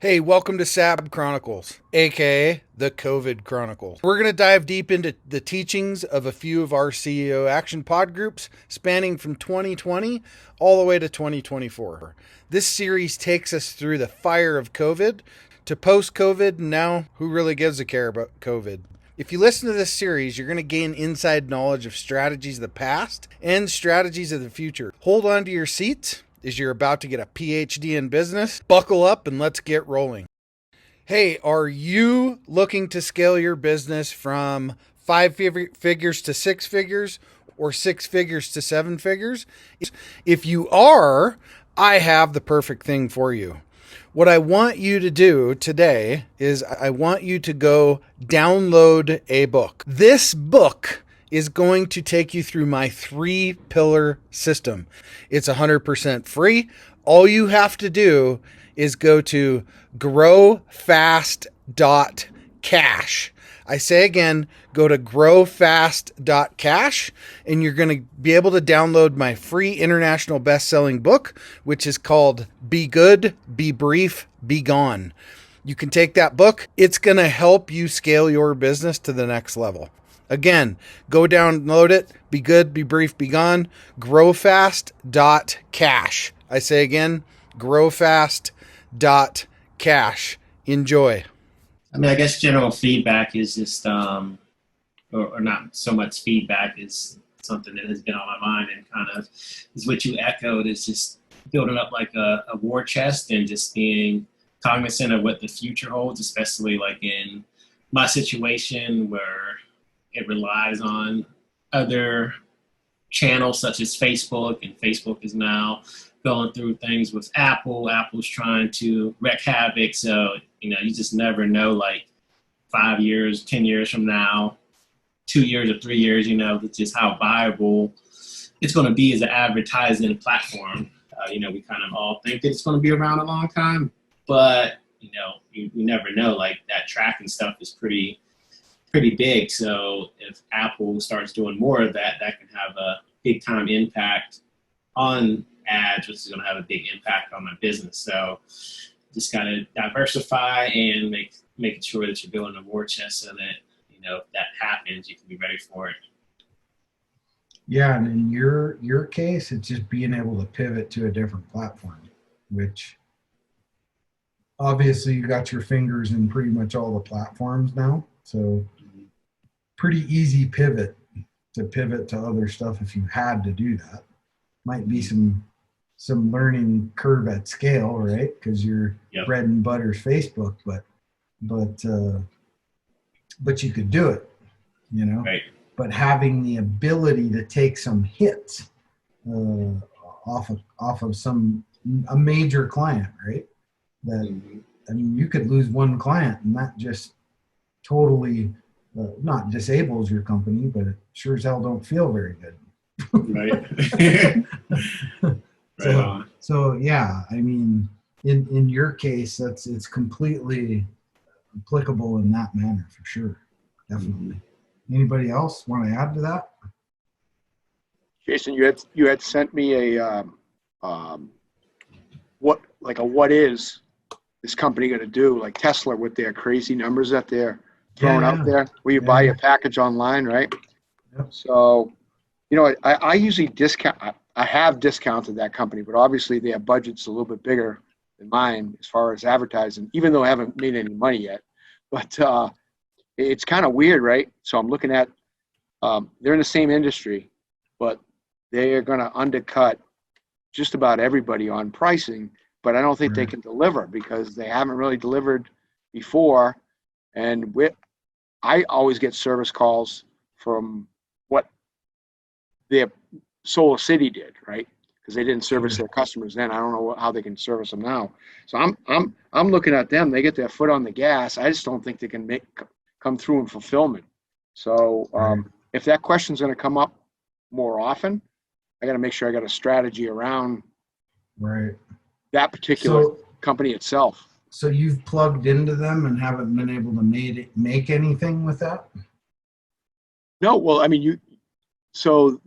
Hey, welcome to SAB Chronicles, aka the COVID Chronicles. We're going to dive deep into the teachings of a few of our CEO action pod groups spanning from 2020 all the way to 2024. This series takes us through the fire of COVID to post COVID, and now who really gives a care about COVID? If you listen to this series, you're going to gain inside knowledge of strategies of the past and strategies of the future. Hold on to your seats as you're about to get a PhD in business. Buckle up and let's get rolling. Hey, are you looking to scale your business from five figures to six figures or six figures to seven figures? If you are, I have the perfect thing for you. What I want you to do today is I want you to go download a book. This book is going to take you through my 3-pillar system. It's 100% free. All you have to do is go to growfast.cash. I say again, go to growfast.cash and you're going to be able to download my free international best-selling book, which is called Be Good, Be Brief, Be Gone. You can take that book. It's going to help you scale your business to the next level. Again, go download it. Be good, be brief, be gone. Growfast.cash. I say again, growfast.cash. Enjoy. I mean, I guess general feedback is just, or not so much feedback is something that has been on my mind and kind of is what you echoed is just building up like a war chest and just being cognizant of what the future holds, especially like in my situation where it relies on other channels such as Facebook, and Facebook is now going through things with Apple. Apple's trying to wreak havoc. So, you just never know, like 5 years, 10 years from now, 2 years or 3 years, just how viable it's going to be as an advertising platform. We kind of all think that it's going to be around a long time, but, you never know. Like that tracking stuff is pretty big. So if Apple starts doing more of that, that can have a big time impact on ads, which is going to have a big impact on my business. So just got to diversify and making sure that you're building a war chest so that, if that happens, you can be ready for it. Yeah, and in your case, it's just being able to pivot to a different platform, which obviously you got your fingers in pretty much all the platforms now. So pretty easy pivot to other stuff if you had to do that. Might be some learning curve at scale, right? Because your bread and butter's Facebook, but you could do it, Right. But having the ability to take some hits off of a major client, right? That I mean, you could lose one client and that just totally not disables your company, but it sure as hell don't feel very good. Right. So yeah, I mean, in your case, it's completely applicable in that manner for sure. Definitely. Anybody else want to add to that? Jason, you had sent me a what is this company going to do? Like Tesla with their crazy numbers that they're throwing out there, where you buy a package online, right? Yep. So, I usually discount. I have discounted that company, but obviously their budget's a little bit bigger than mine as far as advertising, even though I haven't made any money yet. But it's kind of weird, right? So I'm looking at they're in the same industry, but they are going to undercut just about everybody on pricing. But I don't think they can deliver because they haven't really delivered before. And I always get service calls from what their Solar City did, right? Because they didn't service their customers then. I don't know how they can service them now. So I'm looking at them. They get their foot on the gas. I just don't think they can come through in fulfillment. So if that question's going to come up more often, I got to make sure I got a strategy around that particular company itself. So you've plugged into them and haven't been able to make anything with that? No, well, I mean, so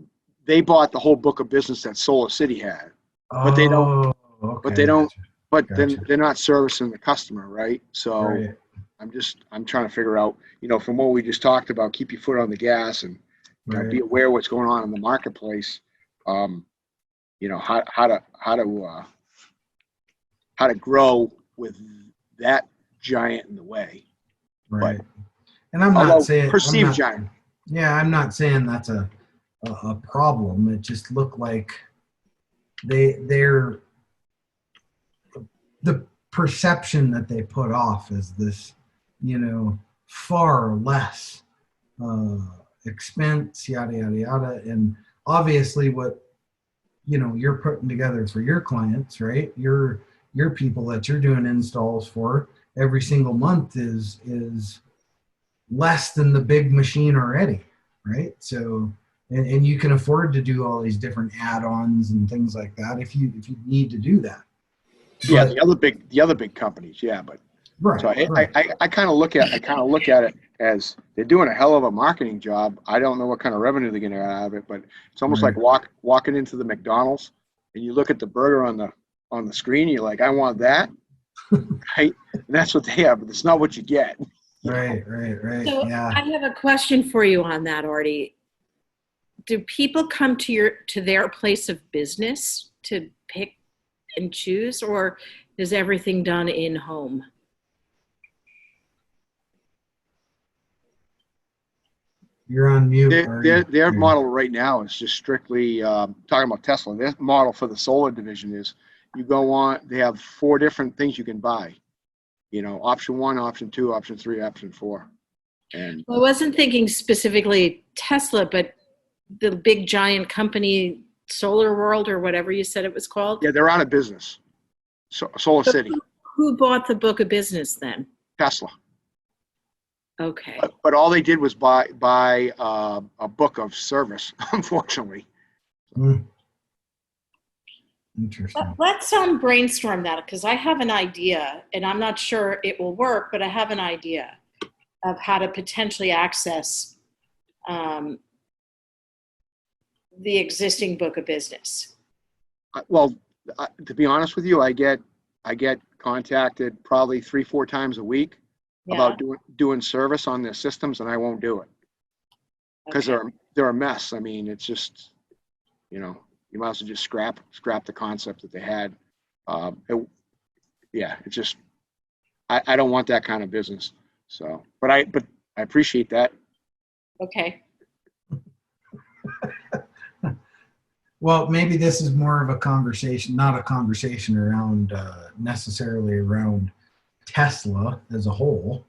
they bought the whole book of business that Solar City had, but they don't. Okay, But they don't. but then Gotcha. they're not servicing the customer, right? So Right. I'm trying to figure out, from what we just talked about, keep your foot on the gas and, Right. be aware of what's going on in the marketplace. How to grow with that giant in the way. Right. But, And I'm although not saying perceived giant. Yeah, I'm not saying that's a problem. It just looked like they're the perception that they put off is this, far less expense, yada yada yada, and obviously what you're putting together for your clients, right? Your people that you're doing installs for every single month is less than the big machine already, right? So, and you can afford to do all these different add-ons and things like that if you need to do that. Yeah, But, the other big companies, yeah, but right, so right. I kind of look at it as they're doing a hell of a marketing job. I don't know what kind of revenue they're going to get out of it, but it's almost Right. like walking into the McDonald's and you look at the burger on the screen, and you're like, I want that, right? And that's what they have, but it's not what you get. Right. So Yeah. I have a question for you on that, Artie. Do people come to their place of business to pick and choose, or is everything done in home? You're on mute. Their model right now is just strictly talking about Tesla. Their model for the solar division is you go on. They have 4 different things you can buy. Option 1, option 2, option 3, option 4. And Well, I wasn't thinking specifically Tesla, but the big giant company, Solar World or whatever you said it was called. yeah, they're out of business. So, Solar City, Who bought the book of business then? Tesla. Okay. But all they did was buy a book of service, unfortunately. Interesting. Let's brainstorm that, because I have an idea, and I'm not sure it will work, but I have an idea of how to potentially access the existing book of business. Well, to be honest with you, I get contacted probably 3-4 times a week about doing service on their systems, and I won't do it because they're a mess. I mean, it's just, you might as well just scrap the concept that they had. It's just, I don't want that kind of business. So, but I appreciate that. Okay. Well, maybe this is more of a conversation, not a conversation around necessarily around Tesla as a whole,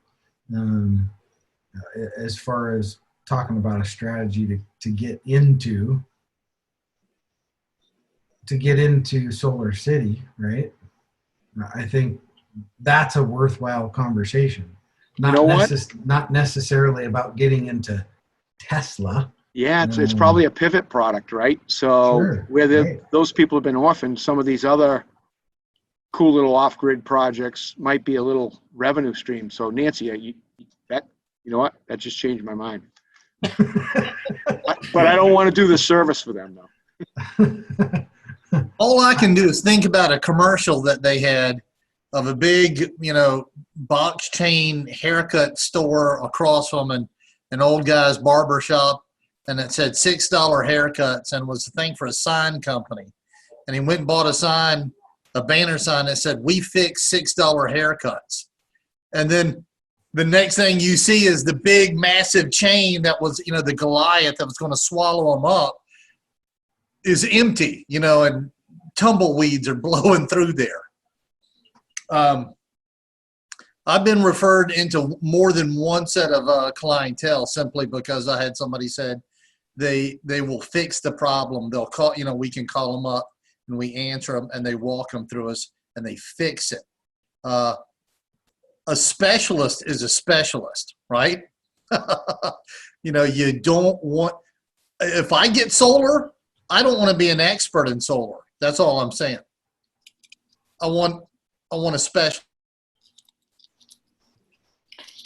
as far as talking about a strategy to get into Solar City, right? I think that's a worthwhile conversation. Not necessarily about getting into Tesla. Yeah, it's probably a pivot product, right? So Sure, where those people have been orphaned, some of these other cool little off-grid projects might be a little revenue stream. So Nancy, you know what? That just changed my mind. But I don't want to do the service for them though. All I can do is think about a commercial that they had of a big, box chain haircut store across from an old guy's barber shop, and it said $6 haircuts, and was a thing for a sign company. And he went and bought a banner sign that said, "We fix $6 haircuts." And then the next thing you see is the big, massive chain that was, the Goliath that was going to swallow them up is empty, and tumbleweeds are blowing through there. I've been referred into more than one set of clientele simply because I had somebody said they will fix the problem. They'll call, we can call them up and we answer them and they walk them through us and they fix it. A specialist is a specialist, right? You don't want, if I get solar, I don't want to be an expert in solar. That's all I'm saying. I want a special.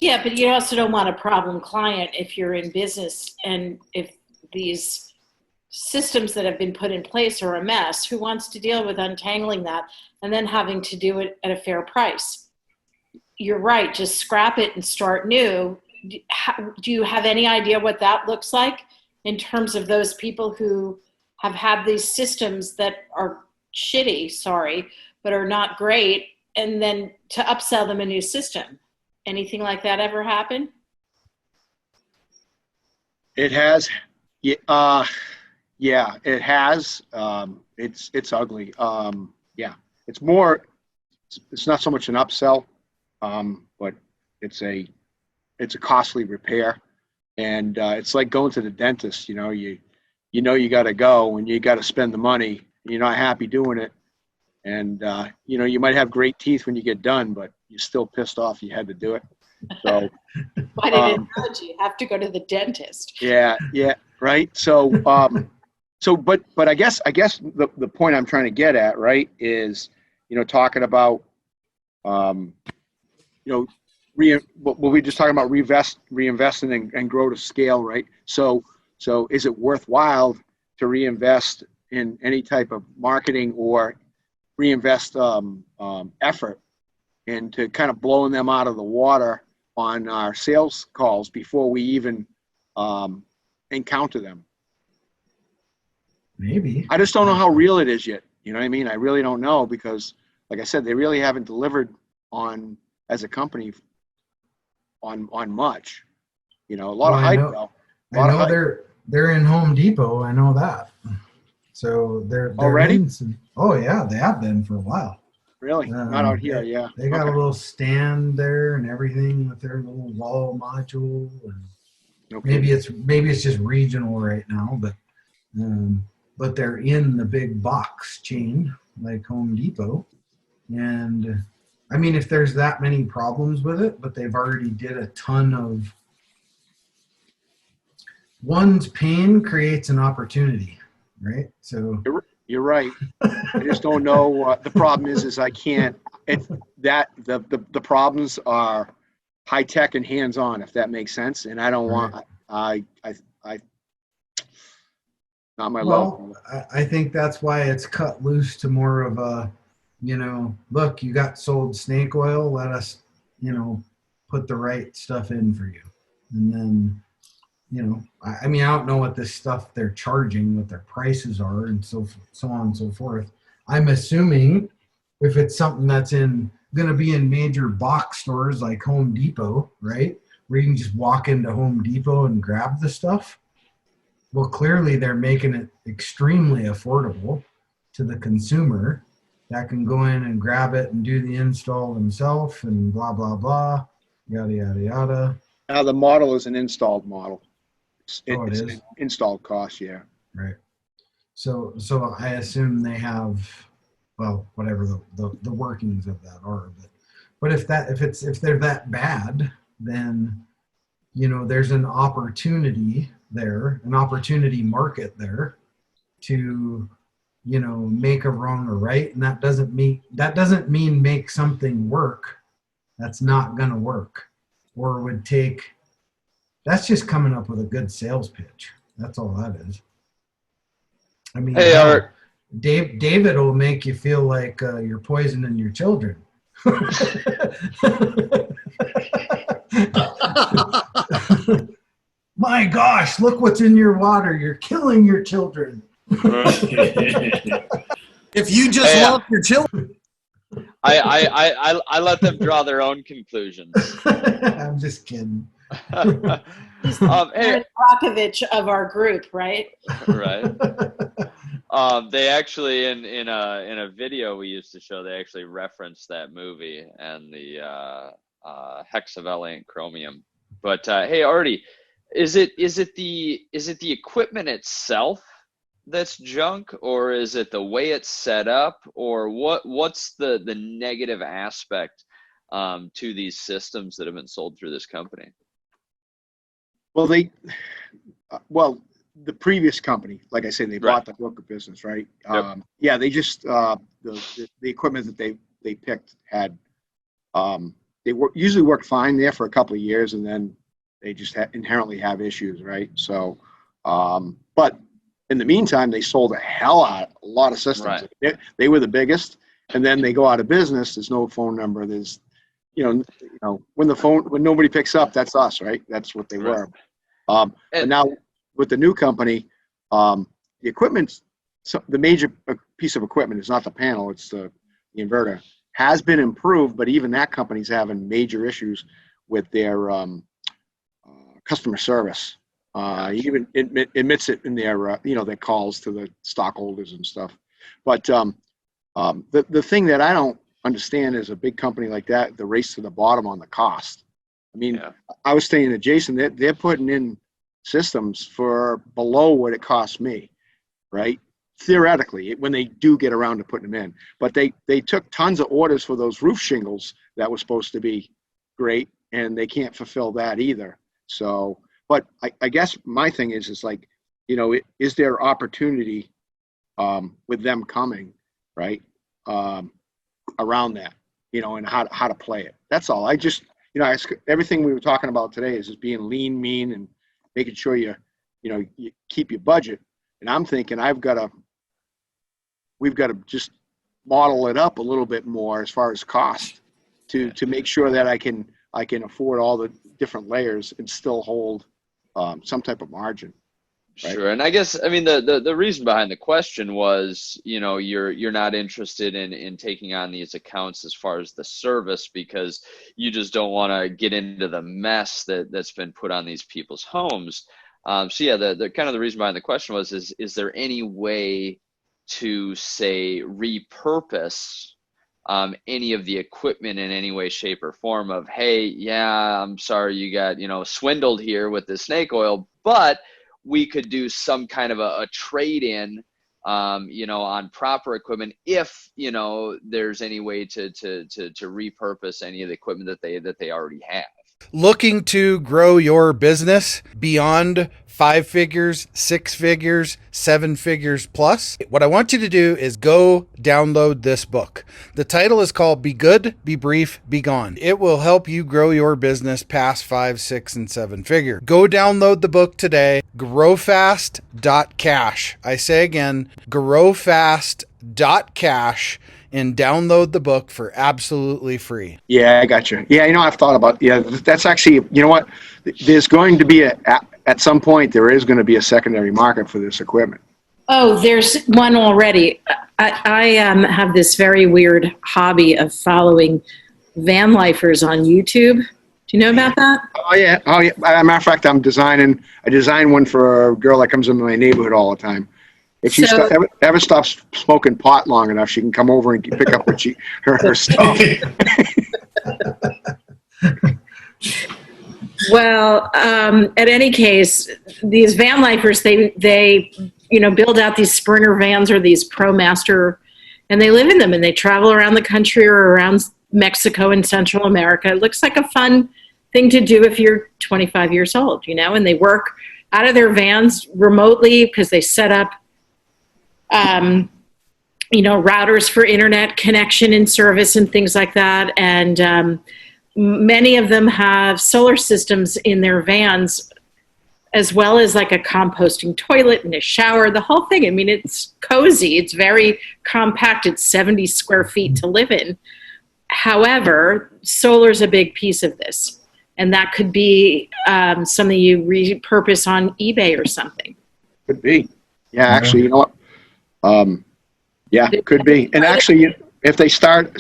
Yeah, but you also don't want a problem client if you're in business and if these systems that have been put in place are a mess. Who wants to deal with untangling that and then having to do it at a fair price? You're right, just scrap it and start new. Do you have any idea what that looks like in terms of those people who have had these systems that are shitty, sorry, but are not great, and then to upsell them a new system? Anything like that ever happen? It has. Yeah, it has. It's ugly. Yeah, it's more. It's not so much an upsell, but it's a costly repair, and it's like going to the dentist. You got to go and you got to spend the money. And you're not happy doing it, and you might have great teeth when you get done, but you're still pissed off you had to do it. So Why did analogy have to go to the dentist? yeah, right. So but I guess the point I'm trying to get at, right, is talking about what we just talking about reinvesting and grow to scale, right? So is it worthwhile to reinvest in any type of marketing or reinvest effort into kind of blowing them out of the water on our sales calls before we even encounter them? Maybe. I just don't know how real it is yet. You know what I mean? I really don't know because, like I said, they really haven't delivered on, as a company, on much. A lot of hype though. I know they're in Home Depot. I know that. So they're already. Oh yeah, they have been for a while. Really? Not out here. Yeah. They got a little stand there and everything with their little wall module. And maybe it's just regional right now, but they're in the big box chain like Home Depot. And I mean, if there's that many problems with it, but they've already did a ton of, one's pain creates an opportunity, right? So you're right. I just don't know. The problem is I can't. The problems are high tech and hands on, if that makes sense. And I don't want. I not my level. I think that's why it's cut loose to more of a, look, you got sold snake oil. Let us, put the right stuff in for you, and then. I mean, I don't know what this stuff they're charging, what their prices are, and so on and so forth. I'm assuming if it's something that's going to be in major box stores like Home Depot, right, where you can just walk into Home Depot and grab the stuff. Well, clearly they're making it extremely affordable to the consumer that can go in and grab it and do the install themselves and blah, blah, blah, yada, yada, yada. Now the model is an installed model. It is an installed cost, yeah. Right. So I assume they have, well, whatever the workings of that are. But if they're that bad, then there's an opportunity there, an opportunity market there to make a wrong or right, and that doesn't mean make something work that's not gonna work or would take. That's just coming up with a good sales pitch. That's all that is. I mean, hey, Art. David will make you feel like you're poisoning your children. My gosh, look what's in your water. You're killing your children. If you just love your children. I let them draw their own conclusions. I'm just kidding. Hey, Rakovich of our group, right? Right. They actually in a video we used to show, they actually referenced that movie and the hexavalent chromium. But hey, Artie, is it the equipment itself that's junk, or is it the way it's set up, or what's the negative aspect to these systems that have been sold through this company? Well, the previous company, like I said, they bought the book of business, right? Yep. Yeah, they just the equipment that they picked had usually worked fine there for a couple of years, and then they just inherently have issues, right? So, but in the meantime, they sold a lot of systems. Right. They were the biggest, and then they go out of business. There's no phone number. There's, when nobody picks up, that's us, right? That's what they were. But now with the new company, the equipment, the major piece of equipment is not the panel, it's the inverter, has been improved, but even that company's having major issues with their customer service. Even admits it in their, their calls to the stockholders and stuff. But the thing that I don't understand is a big company like that, the race to the bottom on the cost. I mean, I was saying to Jason that they're putting in systems for below what it cost me, right? Theoretically, when they do get around to putting them in. But they took tons of orders for those roof shingles that was supposed to be great, and they can't fulfill that either. So, but I guess my thing is like, is there opportunity with them coming, right, around that, and how to play it. That's all. I just, everything we were talking about today is just being lean, mean, and making sure you keep your budget. And I'm thinking we've got to just model it up a little bit more as far as cost to make sure that I can afford all the different layers and still hold some type of margin. Right? Sure. And I guess, the reason behind the question was, you're not interested in taking on these accounts as far as the service because you just don't want to get into the mess that's been put on these people's homes. So yeah, the kind of the reason behind the question was, is there any way to say repurpose any of the equipment in any way, shape, or form of, hey, yeah, I'm sorry you got, swindled here with the snake oil, but we could do some kind of a trade-in, on proper equipment if, there's any way to repurpose any of the equipment that they already have. Looking to grow your business beyond 5 figures, 6 figures, 7 figures plus? What I want you to do is go download this book. The title is called Be Good, Be Brief, Be Gone. It will help you grow your business past 5, 6, and 7 figure. Go download the book today. Growfast.cash. I say again, growfast.cash. And download the book for absolutely free. Yeah, I got you. Yeah, I've thought about, that's actually, what? There's going to be at some point, there is going to be a secondary market for this equipment. Oh, there's one already. I have this very weird hobby of following van lifers on YouTube. Do you know about that? Oh, yeah. As a matter of fact, I designed one for a girl that comes into my neighborhood all the time. If she ever stops smoking pot long enough, she can come over and pick up her stuff. Well, at any case, these van lifers, they build out these Sprinter vans or these ProMaster, and they live in them and they travel around the country or around Mexico and Central America. It looks like a fun thing to do if you're 25 years old, and they work out of their vans remotely because they set up routers for internet connection and service and things like that. And many of them have solar systems in their vans, as well as like a composting toilet and a shower, the whole thing. It's cozy. It's very compact. It's 70 square feet to live in. However, solar is a big piece of this. And that could be something you repurpose on eBay or something. Could be. Yeah, actually, you know what? Yeah, it could be. And actually, if they start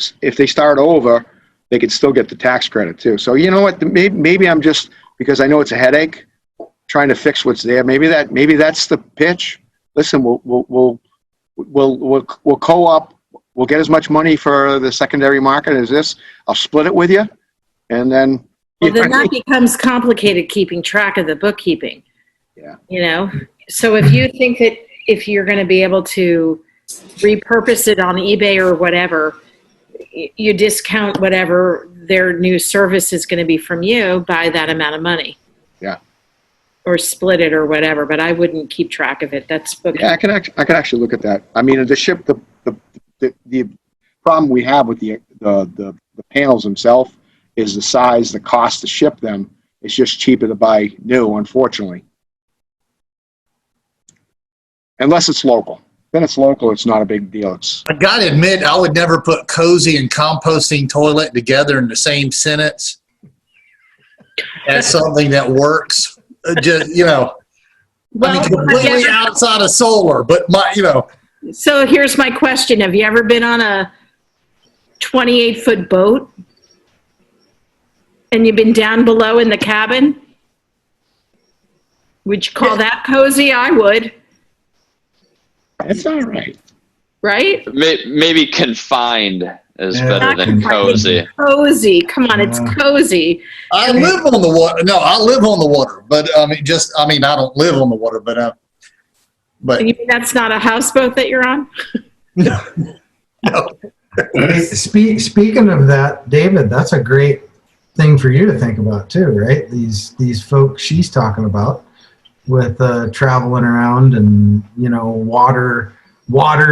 over, they could still get the tax credit too. So you know what? Maybe I'm just, because I know it's a headache, trying to fix what's there. Maybe that's the pitch. Listen, we'll co-op. We'll get as much money for the secondary market as this. I'll split it with you, and then. Well, then that becomes complicated keeping track of the bookkeeping. Yeah. So if you think that if you're going to be able to repurpose it on eBay or whatever, you discount whatever their new service is going to be from you by that amount of money. Yeah. Or split it or whatever, but I wouldn't keep track of it. That's bookkeeping. Yeah, I could actually look at that. The problem we have with the panels themselves is the size, the cost to ship them. It's just cheaper to buy new, unfortunately. unless it's local. Then it's local. It's not a big deal. It's I got to admit, I would never put cozy and composting toilet together in the same sentence as something that works. Just, Well, completely outside of solar, but so here's my question. Have you ever been on a 28-foot boat and you've been down below in the cabin? Would you call that cozy? I would. That's all right. Right? Maybe confined is Yeah. better than cozy. Cozy. Come on, it's cozy. I live on the water. No, I live on the water, but I don't live on the water, but You mean that's not a houseboat that you're on? no. Hey, speaking of that, David, that's a great thing for you to think about too, right? These folks she's talking about with traveling around and water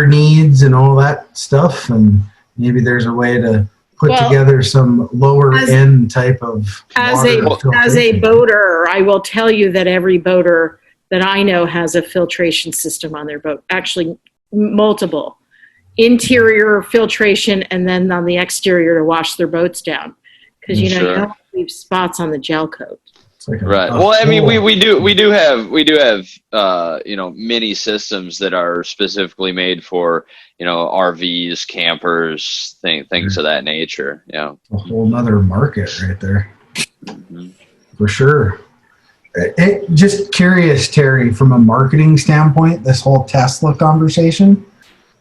needs and all that stuff, and maybe there's a way to put together some lower end type of as a boater. I will tell you that every boater that I know has a filtration system on their boat. Actually, multiple interior filtration, and then on the exterior to wash their boats down, because you don't want to leave spots on the gel coat. Right. Well, I mean, we do have mini systems that are specifically made for RVs, campers, things of that nature. Yeah. A whole nother market right there, Mm-hmm. for sure. Just curious, Terry, from a marketing standpoint, this whole Tesla conversation,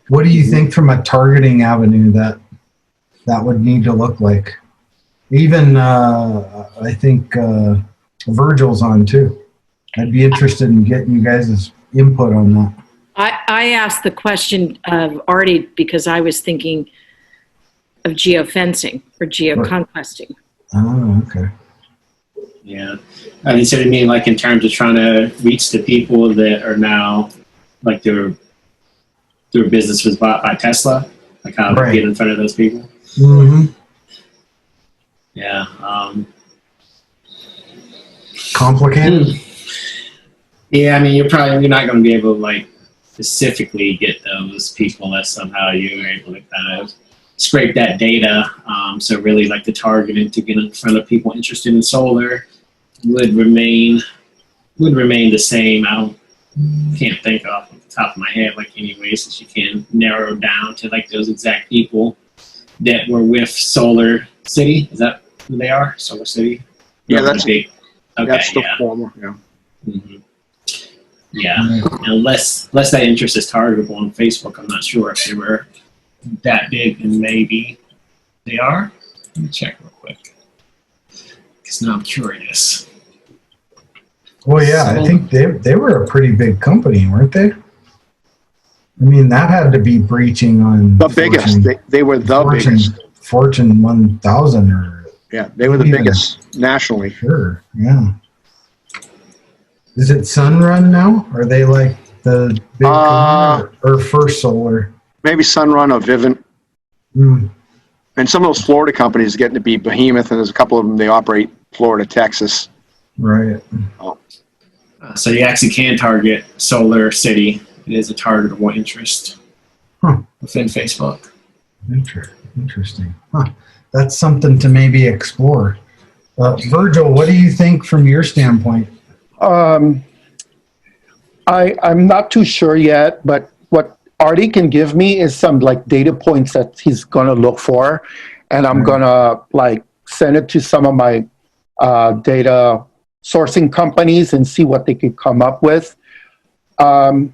what do you think from a targeting avenue that would need to look like? Even I think Virgil's on too. I'd be interested in getting you guys' input on that. I asked the question of Artie because I was thinking of geofencing or geoconquesting. Oh, okay. Yeah. I mean, so I mean, like in terms of trying to reach the people that are now, like their business was bought by Tesla, like how to get in front of those people. Mm-hmm. Yeah. Complicated? Yeah, I mean, you're not going to be able to like specifically get those people unless somehow you're able to kind of scrape that data. So really like the targeting to get in front of people interested in solar would remain the same. Can't think off the top of my head like any ways that you can narrow down to like those exact people that were with Solar City. Is that who they are? Solar City? Yeah, that's big. Okay, that's the former. Yeah. Mm-hmm. Yeah, unless that interest is targetable on Facebook, I'm not sure if they were that big, and maybe they are. Let me check real quick, because now I'm curious. Well, yeah, I think they were a pretty big company, weren't they? I mean, that had to be breaching on The biggest. They were the biggest. Fortune 1000 or... Yeah, they were the biggest nationally. Sure, yeah. Is it Sunrun now? Are they like the big or First Solar? Maybe Sunrun or Vivint. Mm. And some of those Florida companies are getting to be behemoth, and there's a couple of them, they operate Florida, Texas. Right. So you actually can target Solar City. It is a targetable interest within Facebook. Interesting. Huh. That's something to maybe explore. Virgil, what do you think from your standpoint? I'm not too sure yet, but what Artie can give me is some like data points that he's going to look for, and I'm going to like send it to some of my data sourcing companies and see what they could come up with. And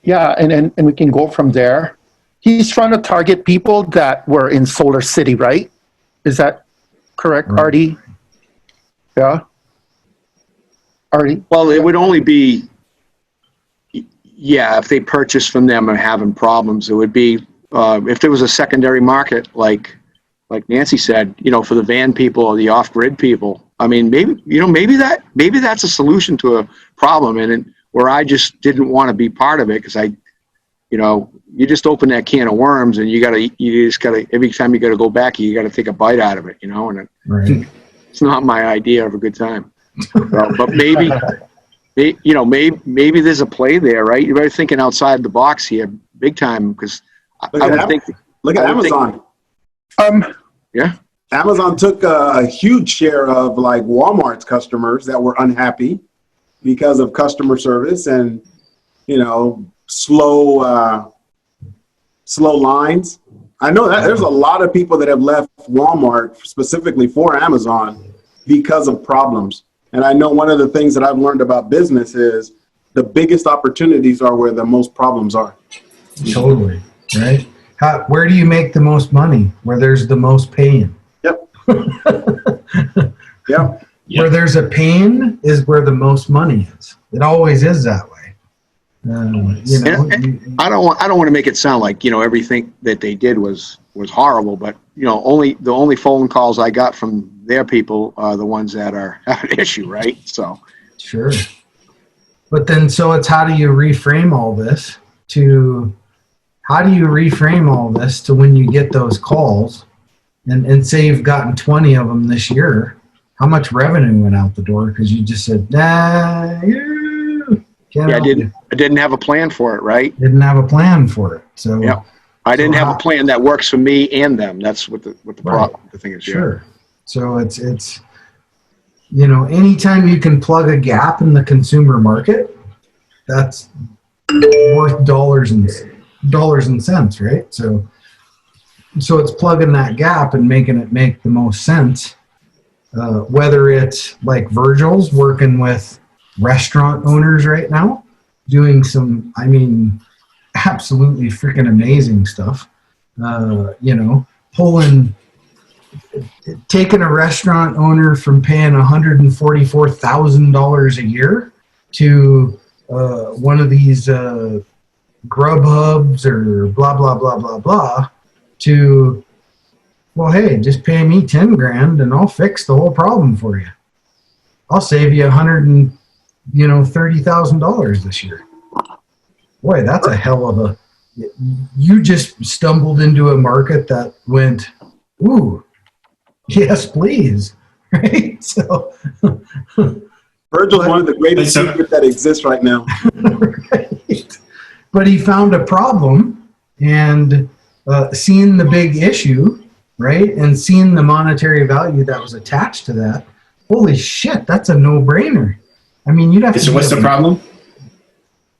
we can go from there. He's trying to target people that were in Solar City, right? Is that correct, Right. Artie? Yeah. Artie? Well, it would only be, if they purchased from them and having problems, it would be, if there was a secondary market, like Nancy said, for the van people or the off-grid people. I mean, maybe that's a solution to a problem, and where I just didn't want to be part of it because you just open that can of worms and you just gotta every time you gotta go back, you gotta take a bite out of it, and Right. it's not my idea of a good time. But maybe maybe there's a play there, right? You're really thinking outside the box here, big time, because I would think. Look at Amazon. Yeah. Amazon took a huge share of like Walmart's customers that were unhappy because of customer service and, slow lines. I know that there's a lot of people that have left Walmart specifically for Amazon because of problems. And I know one of the things that I've learned about business is the biggest opportunities are where the most problems are. Totally, right? Where do you make the most money? Where there's the most pain. Yep. Yep. Where there's a pain is where the most money is. It always is that way. I don't want to make it sound like everything that they did was horrible, but the only phone calls I got from their people are the ones that are have an issue, right? So sure. But then, so it's how do you reframe all this to when you get those calls, and say you've gotten 20 of them this year, how much revenue went out the door because you just said, nah, I didn't have a plan for it, right? Didn't have a plan for it. So yeah, I didn't have a plan that works for me and them. That's what the problem. The thing is, sure. So it's anytime you can plug a gap in the consumer market, that's worth dollars and cents, right? So it's plugging that gap and making it make the most sense. Whether it's like Virgil's working with restaurant owners right now, doing some, absolutely freaking amazing stuff. Taking a restaurant owner from paying $144,000 a year to one of these Grubhubs or blah, blah, blah, blah, blah, to, well, hey, just pay me 10 grand and I'll fix the whole problem for you. I'll save you $130,000 this year. Boy, that's a hell of a. You just stumbled into a market that went, ooh, yes, please, right? So, Virgil's one of the greatest secrets that exists right now. Right. But he found a problem and seeing the big issue, right, and seeing the monetary value that was attached to that. Holy shit, that's a no-brainer. You'd have to. So what's the problem?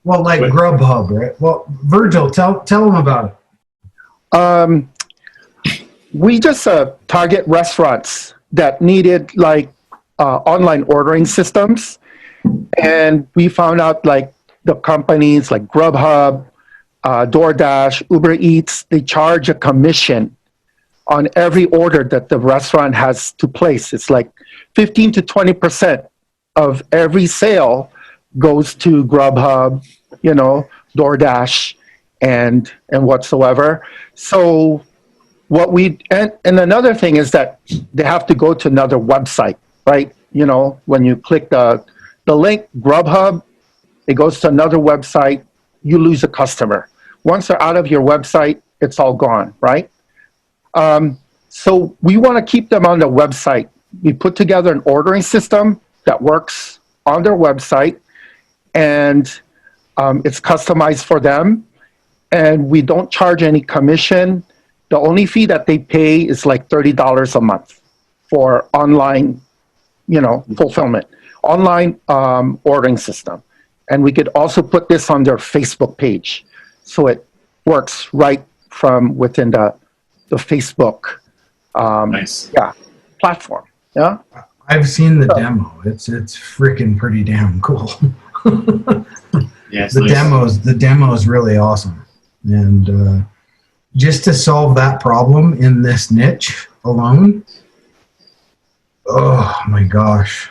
Well, like Grubhub, right? Well, Virgil, tell them about it. We just target restaurants that needed online ordering systems, and we found out the companies like Grubhub, DoorDash, Uber Eats, they charge a commission on every order that the restaurant has to place. It's 15 to 20% of every sale goes to Grubhub, DoorDash, and whatsoever. So and another thing is that they have to go to another website, right? When you click the link, Grubhub, it goes to another website, you lose a customer. Once they're out of your website, it's all gone, right? So we want to keep them on the website. We put together an ordering system that works on their website, and it's customized for them, and we don't charge any commission. The only fee that they pay is $30 a month for online, fulfillment, online ordering system. And we could also put this on their Facebook page, so it works right from within the Facebook nice. Platform. Yeah. I've seen the demo. It's freaking pretty damn cool. Yeah, the demo is really awesome. And just to solve that problem in this niche alone, oh my gosh.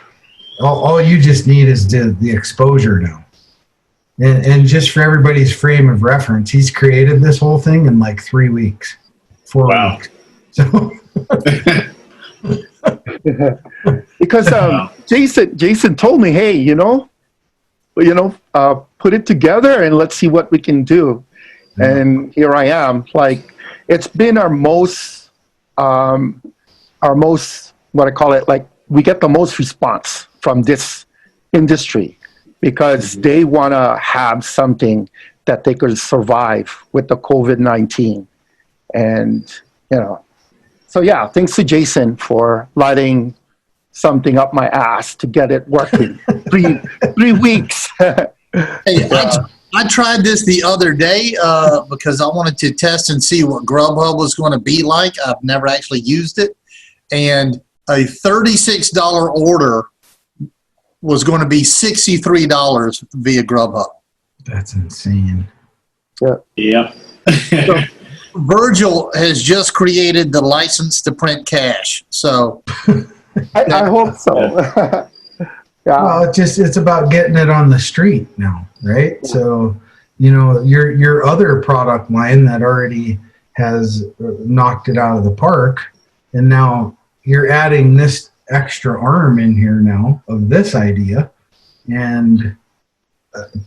All you just need is the exposure now. And just for everybody's frame of reference, he's created this whole thing in 3 weeks, 4 weeks. So because Jason told me, hey, put it together and let's see what we can do. And here I am. It's been our most what I call it, we get the most response from this industry. because they want to have something that they could survive with the COVID-19. And, so yeah, thanks to Jason for lighting something up my ass to get it working. 3 weeks. Hey, I tried this the other day because I wanted to test and see what Grubhub was going to be like. I've never actually used it. And a $36 order was going to be $63 via Grubhub. That's insane. Yeah. So Virgil has just created the license to print cash. So I hope so. Yeah. Well, it's about getting it on the street now, right? So, your other product line that already has knocked it out of the park, and now you're adding this extra arm in here now of this idea, and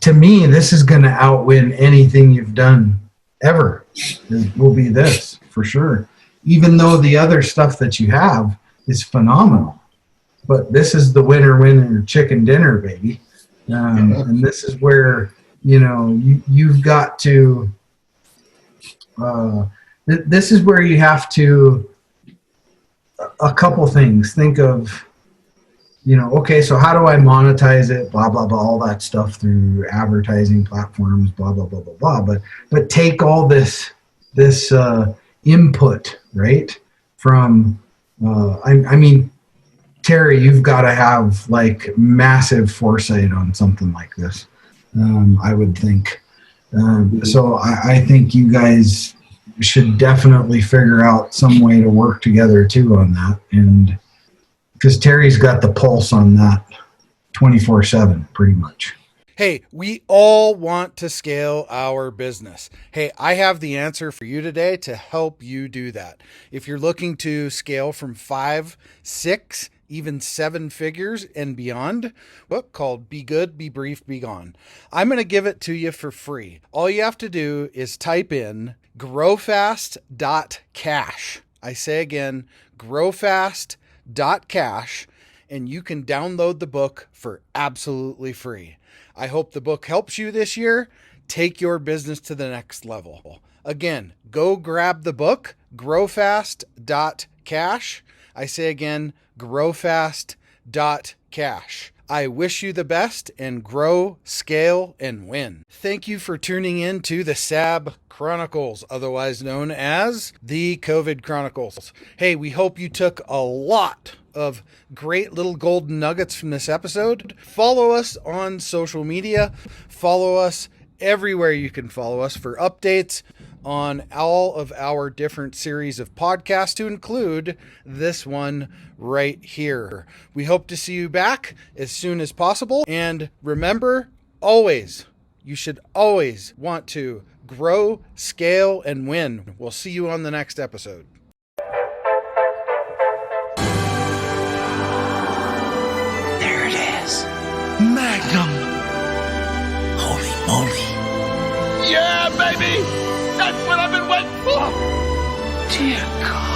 to me, this is going to outwin anything you've done ever. It will be this for sure. Even though the other stuff that you have is phenomenal. But this is the winner chicken dinner, baby. And this is where, you've got to, this is where you have to, a couple things. Think of, okay, so how do I monetize it? Blah, blah, blah, all that stuff through advertising platforms, blah, blah, blah, blah, blah. But take all this input, right? From, I mean, Terry, you've got to have like massive foresight on something like this, I would think. So I think you guys should definitely figure out some way to work together too on that. And because Terry's got the pulse on that 24/7 pretty much. Hey, we all want to scale our business. Hey, I have the answer for you today to help you do that. If you're looking to scale from 5, 6, even 7 figures and beyond, book called Be Good, Be Brief, Be Gone. I'm going to give it to you for free. All you have to do is type in growfast.cash. I say again, growfast.cash, and you can download the book for absolutely free. I hope the book helps you this year. Take your business to the next level. Again, go grab the book, growfast.cash. I say again, growfast.cash. I wish you the best and grow, scale, and win. Thank you for tuning in to the SAB Chronicles, otherwise known as the COVID Chronicles. Hey, we hope you took a lot of great little golden nuggets from this episode. Follow us on social media. Follow us everywhere you can follow us for updates on all of our different series of podcasts, to include this one right here. We hope to see you back as soon as possible. And remember, you should always want to grow, scale, and win. We'll see you on the next episode. There it is. Magnum. Holy moly. Yeah, baby! That's what I've been waiting for! Dear God.